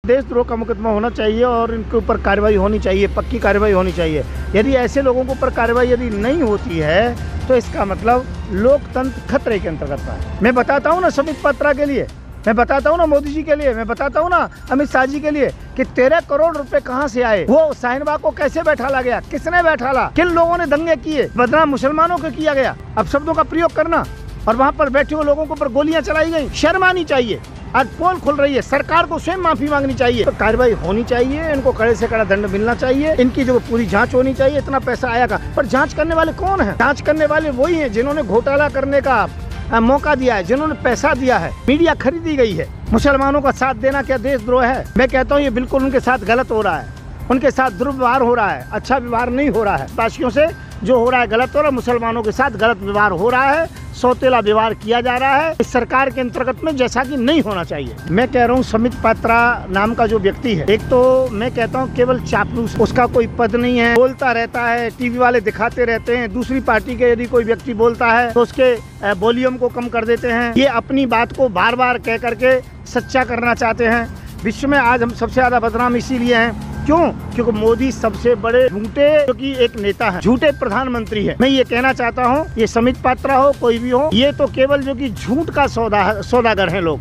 देशद्रोह का मुकदमा होना चाहिए और इनके ऊपर कार्रवाई होनी चाहिए, पक्की कार्रवाई होनी चाहिए। यदि ऐसे लोगों के ऊपर कार्रवाई यदि नहीं होती है तो इसका मतलब लोकतंत्र खतरे के अंतर्गत है। मैं बताता हूँ ना संबित पात्रा के लिए, मैं बताता हूँ ना मोदी जी के लिए, मैं बताता हूँ ना अमित शाह जी के लिए कि 13 करोड़ रुपए कहाँ से आए, वो शाहीनबाग को कैसे बैठाला गया, किसने बैठाला, किन लोगों ने दंगे किए, बदनाम मुसलमानों को किया गया। अब शब्दों का प्रयोग करना और वहाँ पर बैठे हुए लोगों के ऊपर गोलियां चलाई गई, शर्म आनी चाहिए। आज पोल खुल रही है, सरकार को स्वयं माफी मांगनी चाहिए, तो कार्रवाई होनी चाहिए, इनको कड़े से कड़ा दंड मिलना चाहिए, इनकी जो पूरी जांच होनी चाहिए। इतना पैसा आया का, पर जांच करने वाले कौन है? जांच करने वाले वही हैं जिन्होंने घोटाला करने का मौका दिया है, जिन्होंने पैसा दिया है, मीडिया खरीदी गई है। मुसलमानों का साथ देना क्या देशद्रोह है? मैं कहता हूँ ये बिल्कुल उनके साथ गलत हो रहा है, उनके साथ दुर्व्यवहार हो रहा है, अच्छा व्यवहार नहीं हो रहा है। वासियों से जो हो रहा है गलत हो रहा है, मुसलमानों के साथ गलत व्यवहार हो रहा है, सौतेला व्यवहार किया जा रहा है इस सरकार के अंतर्गत में, जैसा कि नहीं होना चाहिए। मैं कह रहा हूँ संबित पात्रा नाम का जो व्यक्ति है, एक तो मैं कहता हूँ केवल चापलूस, उसका कोई पद नहीं है, बोलता रहता है, टीवी वाले दिखाते रहते हैं। दूसरी पार्टी के यदि कोई व्यक्ति बोलता है तो उसके वॉल्यूम को कम कर देते हैं। ये अपनी बात को बार बार कह करके सच्चा करना चाहते हैं। विश्व में आज हम सबसे ज्यादा बदनाम इसीलिए हैं, क्यों? क्योंकि मोदी सबसे बड़े झूठे जो कि एक नेता है, झूठे प्रधानमंत्री है। मैं ये कहना चाहता हूँ, ये संबित पात्रा हो कोई भी हो, ये तो केवल जो कि झूठ का सौदागर है लोग।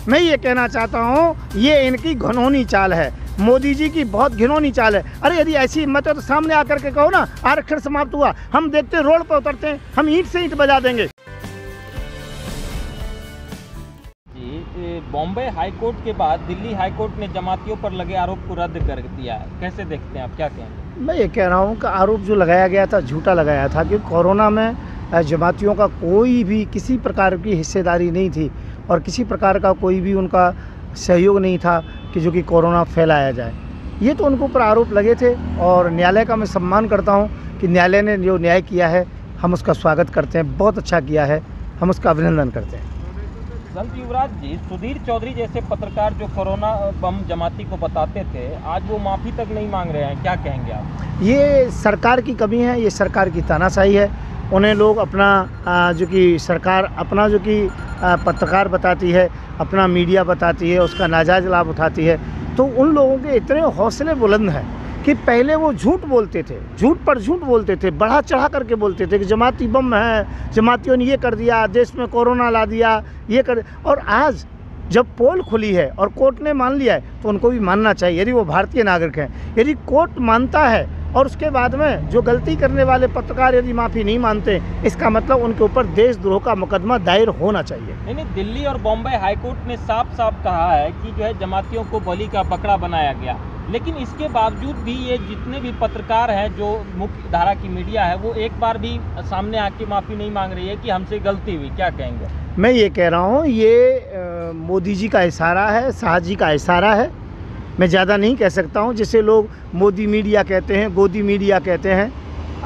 मैं ये कहना चाहता हूँ ये इनकी घिनौनी चाल है, मोदी जी की बहुत घिनौनी चाल है। अरे यदि ऐसी हिम्मत है तो सामने आकर के कहो ना आरक्षण समाप्त हुआ, हम देखते रोड पर उतरते हैं, हम ईंट से ईंट बजा देंगे। बॉम्बे हाई कोर्ट के बाद दिल्ली हाई कोर्ट ने जमातियों पर लगे आरोप को रद्द कर दिया है, कैसे देखते हैं आप, क्या कहेंगे? मैं ये कह रहा हूँ कि आरोप जो लगाया गया था झूठा लगाया था, क्योंकि कोरोना में जमातियों का कोई भी किसी प्रकार की हिस्सेदारी नहीं थी और किसी प्रकार का कोई भी उनका सहयोग नहीं था कि जो कि कोरोना फैलाया जाए। ये तो उनके ऊपर आरोप लगे थे और न्यायालय का मैं सम्मान करता हूँ कि न्यायालय ने जो न्याय किया है हम उसका स्वागत करते हैं, बहुत अच्छा किया है, हम उसका अभिनंदन करते हैं। संत युवराज जी, सुधीर चौधरी जैसे पत्रकार जो कोरोना बम जमाती को बताते थे, आज वो माफ़ी तक नहीं मांग रहे हैं, क्या कहेंगे आप? ये सरकार की कमी है, ये सरकार की तानाशाही है। उन्हें लोग अपना जो कि सरकार अपना जो कि पत्रकार बताती है, अपना मीडिया बताती है, उसका नाजायज़ लाभ उठाती है। तो उन लोगों के इतने हौसले बुलंद हैं कि पहले वो झूठ बोलते थे, झूठ पर झूठ बोलते थे, बढ़ा चढ़ा करके बोलते थे कि जमाती बम है, जमातियों ने ये कर दिया, देश में कोरोना ला दिया, ये कर। और आज जब पोल खुली है और कोर्ट ने मान लिया है तो उनको भी मानना चाहिए, यदि वो भारतीय नागरिक हैं। यदि कोर्ट मानता है और उसके बाद में जो गलती करने वाले पत्रकार यदि माफ़ी नहीं मानते, इसका मतलब उनके ऊपर देशद्रोह का मुकदमा दायर होना चाहिए। नहीं, दिल्ली और बॉम्बे हाईकोर्ट ने साफ साफ कहा है कि जो है जमातियों को बलि का बकरा बनाया गया, लेकिन इसके बावजूद भी ये जितने भी पत्रकार हैं, जो मुख्य धारा की मीडिया है, वो एक बार भी सामने आके माफ़ी नहीं मांग रही है कि हमसे गलती हुई, क्या कहेंगे? मैं ये कह रहा हूँ ये मोदी जी का इशारा है, शाह जी का इशारा है, मैं ज़्यादा नहीं कह सकता हूँ। जिसे लोग मोदी मीडिया कहते हैं, गोदी मीडिया कहते हैं,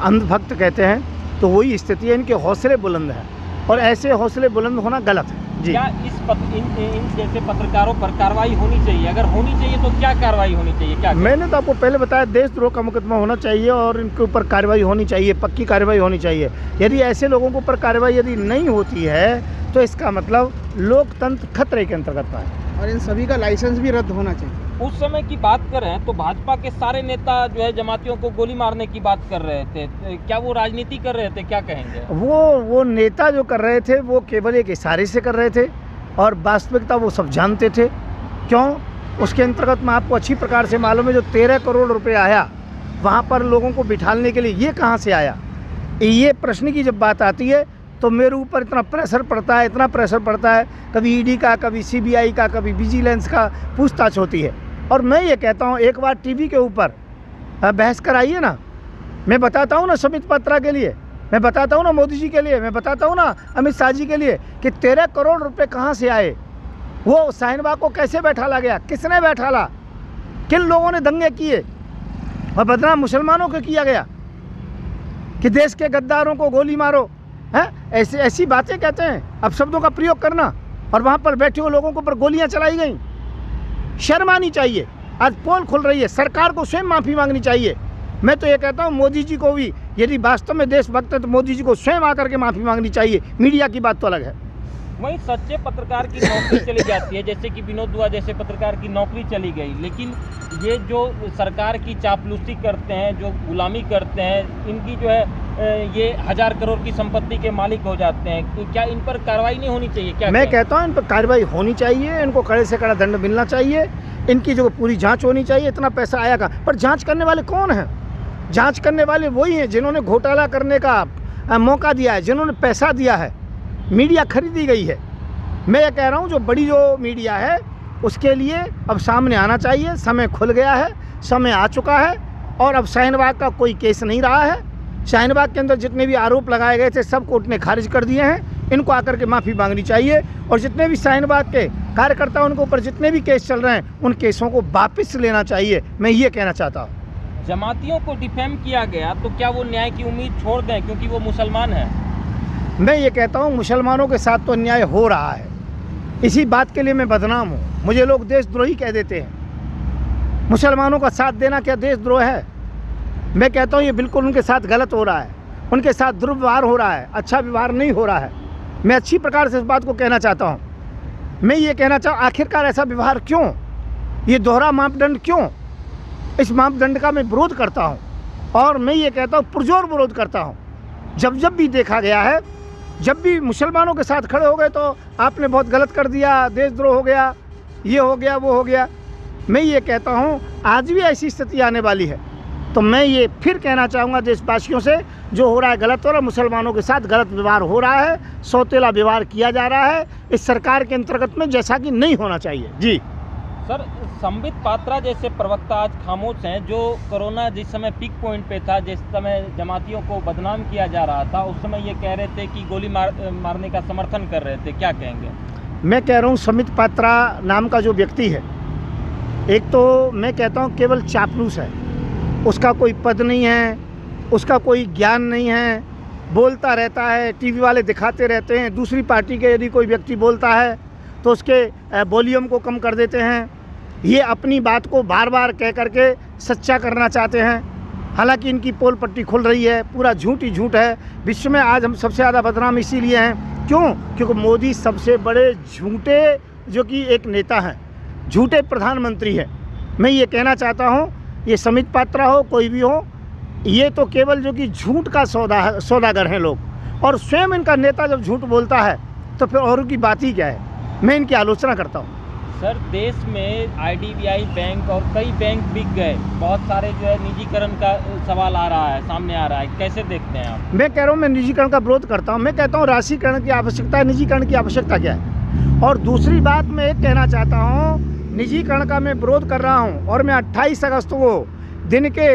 अंधभक्त कहते हैं, तो वही स्थिति है। इनके हौसले बुलंद हैं और ऐसे हौसले बुलंद होना गलत है जी। क्या इन जैसे पत्रकारों पर कार्रवाई होनी चाहिए? अगर होनी चाहिए तो क्या कार्रवाई होनी चाहिए, क्या? मैंने तो आपको पहले बताया देशद्रोह का मुकदमा होना चाहिए और इनके ऊपर कार्रवाई होनी चाहिए, पक्की कार्रवाई होनी चाहिए। यदि ऐसे लोगों के ऊपर कार्रवाई यदि नहीं होती है तो इसका मतलब लोकतंत्र खतरे के अंतर्गत है और इन सभी का लाइसेंस भी रद्द होना चाहिए। उस समय की बात करें तो भाजपा के सारे नेता जो है जमातियों को गोली मारने की बात कर रहे थे, क्या वो राजनीति कर रहे थे, क्या कहेंगे? वो नेता जो कर रहे थे वो केवल एक इशारे से कर रहे थे और वास्तविकता वो सब जानते थे। क्यों? उसके अंतर्गत में आपको अच्छी प्रकार से मालूम है, जो 13 करोड़ रुपए आया वहाँ पर लोगों को बिठाने के लिए, ये कहाँ से आया? ये प्रश्न की जब बात आती है तो मेरे ऊपर इतना प्रेशर पड़ता है, इतना प्रेशर पड़ता है, कभी ईडी का, कभी सीबीआई का, कभी विजिलेंस का पूछताछ होती है। और मैं ये कहता हूँ एक बार टीवी के ऊपर बहस कराइए ना। मैं बताता हूँ ना संबित पात्रा के लिए, मैं बताता हूँ ना मोदी जी के लिए, मैं बताता हूँ ना अमित शाह जी के लिए कि 13 करोड़ रुपए कहाँ से आए, वो शाहीनबाग को कैसे बैठाला गया, किसने बैठाला, किन लोगों ने दंगे किए और बदनाम मुसलमानों को किया गया कि देश के गद्दारों को गोली मारो, है ऐसी बातें कहते हैं। अब शब्दों का प्रयोग करना और वहाँ पर बैठे हुए लोगों के ऊपर गोलियां चलाई गई, शर्म आनी चाहिए। आज पोल खुल रही है, सरकार को स्वयं माफ़ी मांगनी चाहिए। मैं तो ये कहता हूँ मोदी जी को भी, यदि वास्तव में देशभक्त है तो मोदी जी को स्वयं आकर के माफ़ी मांगनी चाहिए। मीडिया की बात तो अलग है। वहीं सच्चे पत्रकार की नौकरी चली जाती है, जैसे कि विनोद दुआ जैसे पत्रकार की नौकरी चली गई, लेकिन ये जो सरकार की चापलूसी करते हैं, जो गुलामी करते हैं, इनकी जो है ये 1000 करोड़ की संपत्ति के मालिक हो जाते हैं, क्या इन पर कार्रवाई नहीं होनी चाहिए? क्या मैं कहता हूँ इन पर कार्रवाई होनी चाहिए, इनको कड़े से कड़ा दंड मिलना चाहिए, इनकी जो पूरी जांच होनी चाहिए। इतना पैसा आया कहाँ? पर जांच करने वाले कौन हैं? जांच करने वाले वही हैं जिन्होंने घोटाला करने का मौका दिया है, जिन्होंने पैसा दिया है, मीडिया खरीदी गई है। मैं ये कह रहा हूँ जो बड़ी जो मीडिया है उसके लिए अब सामने आना चाहिए। समय खुल गया है, समय आ चुका है, और अब शाहीनबाग का कोई केस नहीं रहा है। शाहीनबाग के अंदर जितने भी आरोप लगाए गए थे सब कोर्ट ने खारिज कर दिए हैं। इनको आकर के माफ़ी मांगनी चाहिए, और जितने भी शाहीनबाग के कार्यकर्ता उनके ऊपर जितने भी केस चल रहे हैं उन केसों को वापस लेना चाहिए। मैं ये कहना चाहता हूँ। जमातियों को डिफेम किया गया तो क्या वो न्याय की उम्मीद छोड़ दें, क्योंकि वो मुसलमान हैं? मैं ये कहता हूँ मुसलमानों के साथ तो अन्याय हो रहा है, इसी बात के लिए मैं बदनाम हूँ। मुझे लोग देशद्रोही कह देते हैं। मुसलमानों का साथ देना क्या देशद्रोह है? मैं कहता हूँ ये बिल्कुल उनके साथ गलत हो रहा है, उनके साथ दुर्व्यवहार हो रहा है, अच्छा व्यवहार नहीं हो रहा है। मैं अच्छी प्रकार से इस बात को कहना चाहता हूँ। मैं ये कहना चाहूँ आखिरकार ऐसा व्यवहार क्यों, ये दोहरा मापदंड क्यों? इस मापदंड का मैं विरोध करता हूँ, और मैं ये कहता हूँ पुरजोर विरोध करता हूँ। जब जब भी देखा गया है, जब भी मुसलमानों के साथ खड़े हो गए तो आपने बहुत गलत कर दिया, देशद्रोह हो गया, ये हो गया, वो हो गया। मैं ये कहता हूँ आज भी ऐसी स्थिति आने वाली है, तो मैं ये फिर कहना चाहूँगा देशवासियों से, जो हो रहा है गलत हो रहा है, मुसलमानों के साथ गलत व्यवहार हो रहा है, सौतेला व्यवहार किया जा रहा है इस सरकार के अंतर्गत में, जैसा कि नहीं होना चाहिए। जी सर, संबित पात्रा जैसे प्रवक्ता आज खामोश हैं, जो कोरोना जिस समय पीक पॉइंट पे था, जिस समय जमातियों को बदनाम किया जा रहा था, उस समय ये कह रहे थे कि गोली मारने का समर्थन कर रहे थे, क्या कहेंगे? मैं कह रहा हूँ संबित पात्रा नाम का जो व्यक्ति है, एक तो मैं कहता हूँ केवल चापलूस है, उसका कोई पद नहीं है, उसका कोई ज्ञान नहीं है, बोलता रहता है, टीवी वाले दिखाते रहते हैं। दूसरी पार्टी के यदि कोई व्यक्ति बोलता है तो उसके वॉल्यूम को कम कर देते हैं। ये अपनी बात को बार बार कह करके सच्चा करना चाहते हैं, हालांकि इनकी पोल पट्टी खुल रही है, पूरा झूठ ही झूठ है। विश्व में आज हम सबसे ज़्यादा बदनाम इसीलिए हैं, क्यों? क्योंकि मोदी सबसे बड़े झूठे जो कि एक नेता हैं, झूठे प्रधानमंत्री हैं। मैं ये कहना चाहता हूँ, ये संबित पात्रा हो कोई भी हो, ये तो केवल जो कि झूठ का सौदागर हैं लोग, और स्वयं इनका नेता जब झूठ बोलता है तो फिर और की बात ही क्या है। मैं इनकी आलोचना करता हूँ। सर, देश में IDBI बैंक और कई बैंक बिक गए, बहुत सारे जो है निजीकरण का सवाल आ रहा है, सामने आ रहा है, कैसे देखते हैं आप? मैं कह रहा हूँ मैं निजीकरण का विरोध करता हूँ। मैं कहता हूँ राष्ट्रीयकरण की आवश्यकता है, निजीकरण की आवश्यकता क्या है? और दूसरी बात मैं एक कहना चाहता हूँ, निजीकरण का मैं विरोध कर रहा हूँ, और मैं 28 अगस्त को दिन के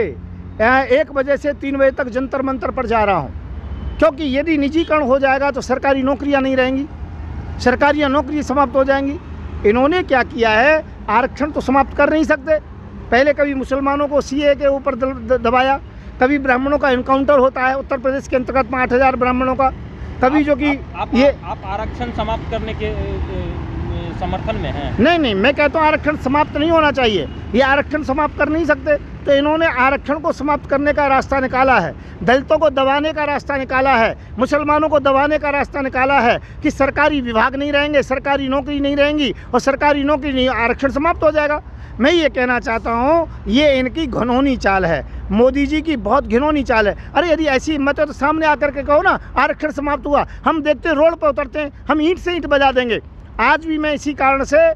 1 बजे से 3 बजे तक जंतर मंतर पर जा रहा हूँ, क्योंकि यदि निजीकरण हो जाएगा तो सरकारी नौकरियाँ नहीं रहेंगी, सरकारी नौकरी समाप्त हो जाएंगी। इन्होंने क्या किया है, आरक्षण तो समाप्त कर नहीं सकते। पहले कभी मुसलमानों को CA के ऊपर दबाया, कभी ब्राह्मणों का इनकाउंटर होता है उत्तर प्रदेश के अंतर्गत 8000 ब्राह्मणों का, कभी जो कि आप आरक्षण समाप्त करने के समर्थन में हैं? नहीं, मैं कहता हूँ आरक्षण समाप्त नहीं होना चाहिए, ये आरक्षण समाप्त कर नहीं सकते। तो इन्होंने आरक्षण को समाप्त करने का रास्ता निकाला है, दलितों को दबाने का रास्ता निकाला है, मुसलमानों को दबाने का रास्ता निकाला है कि सरकारी विभाग नहीं रहेंगे, सरकारी नौकरी नहीं रहेंगी, और सरकारी नौकरी नहीं, आरक्षण समाप्त हो जाएगा। मैं ये कहना चाहता हूँ ये इनकी घिनौनी चाल है, मोदी जी की बहुत घिनौनी चाल है। अरे यदि ऐसी हिम्मत है तो सामने आकर के कहो ना आरक्षण समाप्त हुआ, हम देखते रोड पर उतरते हैं, हम ईंट से ईंट बजा देंगे। आज भी मैं इसी कारण से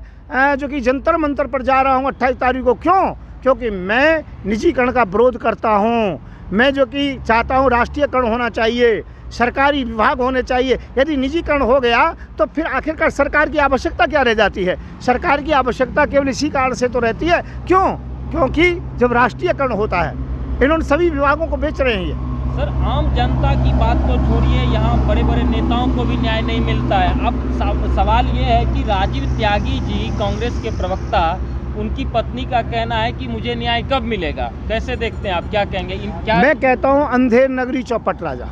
जो कि जंतर मंतर पर जा रहा हूँ 28 तारीख को। क्यों? क्योंकि मैं निजीकरण का विरोध करता हूँ। मैं जो कि चाहता हूँ राष्ट्रीयकरण होना चाहिए, सरकारी विभाग होने चाहिए। यदि निजीकरण हो गया तो फिर आखिरकार सरकार की आवश्यकता क्या रह जाती है? सरकार की आवश्यकता केवल इसी कारण से तो रहती है, क्यों? क्योंकि जब राष्ट्रीयकरण होता है, इन्होंने सभी विभागों को बेच रहे हैं ये। सर, आम जनता की बात तो छोड़िए, यहाँ बड़े बड़े नेताओं को भी न्याय नहीं मिलता है। अब सवाल ये है कि राजीव त्यागी जी, कांग्रेस के प्रवक्ता, उनकी पत्नी का कहना है कि मुझे न्याय कब मिलेगा, कैसे देखते हैं आप, क्या कहेंगे? मैं कहता हूँ अंधेर नगरी चौपट राजा।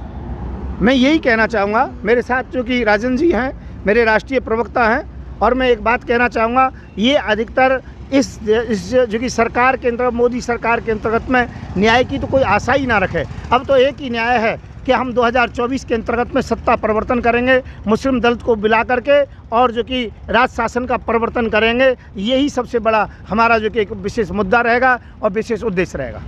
मैं यही कहना चाहूँगा। मेरे साथ जो कि राजन जी हैं, मेरे राष्ट्रीय प्रवक्ता हैं, और मैं एक बात कहना चाहूँगा, ये अधिकतर इस जो कि सरकार के अंतर्गत, मोदी सरकार के अंतर्गत में न्याय की तो कोई आशा ही ना रखे। अब तो एक ही न्याय है कि हम 2024 के अंतर्गत में सत्ता परिवर्तन करेंगे, मुस्लिम दलित को मिला करके, और जो कि राज शासन का परिवर्तन करेंगे। यही सबसे बड़ा हमारा जो कि एक विशेष मुद्दा रहेगा और विशेष उद्देश्य रहेगा।